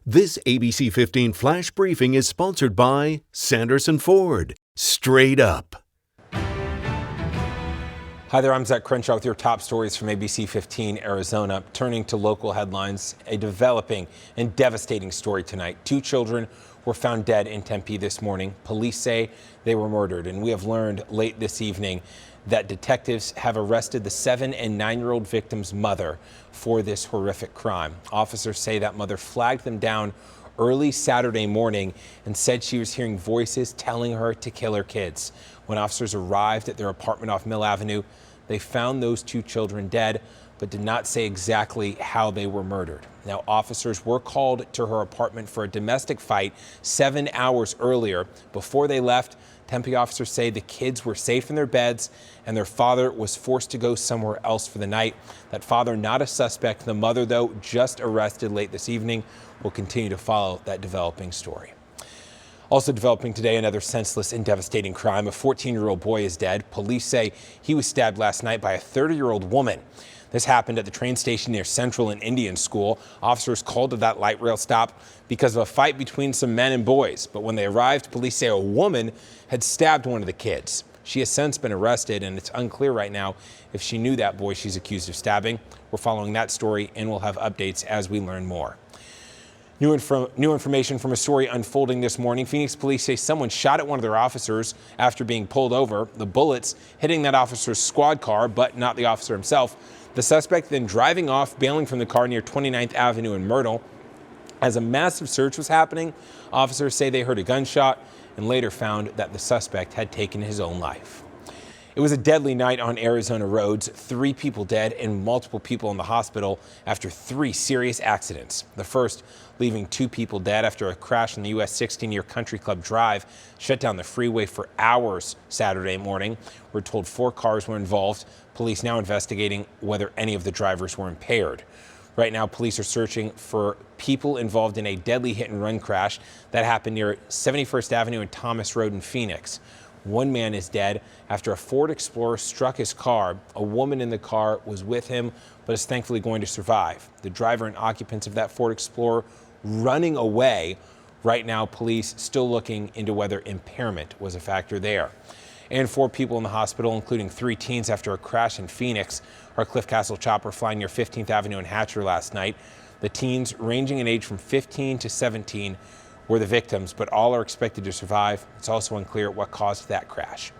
This ABC 15 Flash Briefing is sponsored by Sanderson Ford. Straight up. Hi there, I'm CRENSHAW with your top stories from ABC15 Arizona. Turning to local headlines, a developing and devastating story tonight. 2 children were found dead in Tempe this morning. Police say they were murdered, and we have learned late this evening that detectives have arrested the 7- and 9-year-old victim's mother for this horrific crime. Officers say that mother flagged them down early Saturday morning and said she was hearing voices telling her to kill her kids. When officers arrived at their apartment off Mill Avenue, they found those 2 children dead, but did not say exactly how they were murdered. Now, officers were called to her apartment for a domestic fight 7 hours earlier. Before they left, Tempe officers say the kids were safe in their beds and their father was forced to go somewhere else for the night. That father not a suspect. The mother, though, just arrested late this evening. We'll continue to follow that developing story. Also developing today, another senseless and devastating crime. A 14-year-old boy is dead. Police say he was stabbed last night by a 30-year-old woman. This happened at the train station near Central and Indian School. Officers called to that light rail stop because of a fight between some men and boys. But when they arrived, police say a woman had stabbed one of the kids. She has since been arrested, and it's unclear right now if she knew that boy she's accused of stabbing. We're following that story, and we'll have updates as we learn more. New information from a story unfolding this morning. Phoenix police say someone shot at one of their officers after being pulled over. The bullets hitting that officer's squad car, but not the officer himself. The suspect then driving off, bailing from the car near 29th Avenue in Myrtle. As a massive search was happening, officers say they heard a gunshot and later found that the suspect had taken his own life. It was a deadly night on Arizona roads. 3 people dead and multiple people in the hospital after 3 serious accidents. The first leaving 2 people dead after a crash in the US 16 near Country Club Drive shut down the freeway for hours Saturday morning. We're told 4 cars were involved. Police now investigating whether any of the drivers were impaired. Right now, police are searching for people involved in a deadly hit-and-run crash that happened near 71st Avenue and Thomas Road in Phoenix. 1 man is dead after a Ford Explorer struck his car. A woman in the car was with him, but is thankfully going to survive. The driver and occupants of that Ford Explorer running away. Right now, police still looking into whether impairment was a factor there. And 4 people in the hospital, including 3 teens after a crash in Phoenix. Our Cliff Castle chopper flying near 15th Avenue and Hatcher last night. The teens, ranging in age from 15 to 17, were the victims, but all are expected to survive. It's also unclear what caused that crash.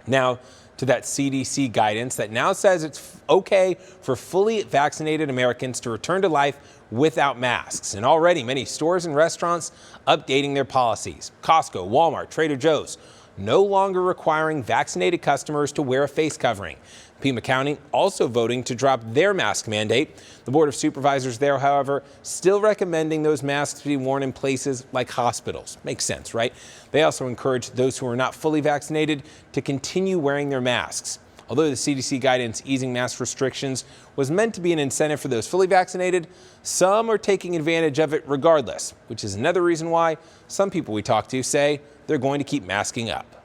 Now to that CDC guidance that now says it's okay for fully vaccinated Americans to return to life without masks. And already many stores and restaurants updating their policies. Costco, Walmart, Trader Joe's no longer requiring vaccinated customers to wear a face covering. Pima County also voting to drop their mask mandate. The Board of Supervisors there, however, still recommending those masks be worn in places like hospitals. Makes sense, right? They also encourage those who are not fully vaccinated to continue wearing their masks. Although the CDC guidance easing mask restrictions was meant to be an incentive for those fully vaccinated, some are taking advantage of it regardless, which is another reason why some people we talk to say they're going to keep masking up.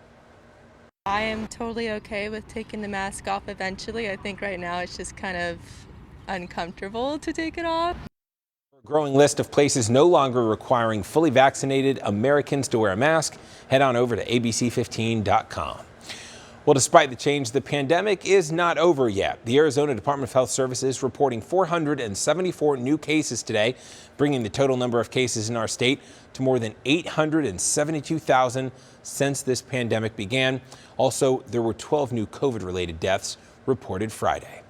I am totally okay with taking the mask off eventually. I think right now it's just kind of uncomfortable to take it off. A growing list of places no longer requiring fully vaccinated Americans to wear a mask. Head on over to ABC15.com. Well, despite the change, the pandemic is not over yet. The Arizona Department of Health Services reporting 474 new cases today, bringing the total number of cases in our state to more than 872,000 since this pandemic began. Also, there were 12 new COVID-related deaths reported Friday.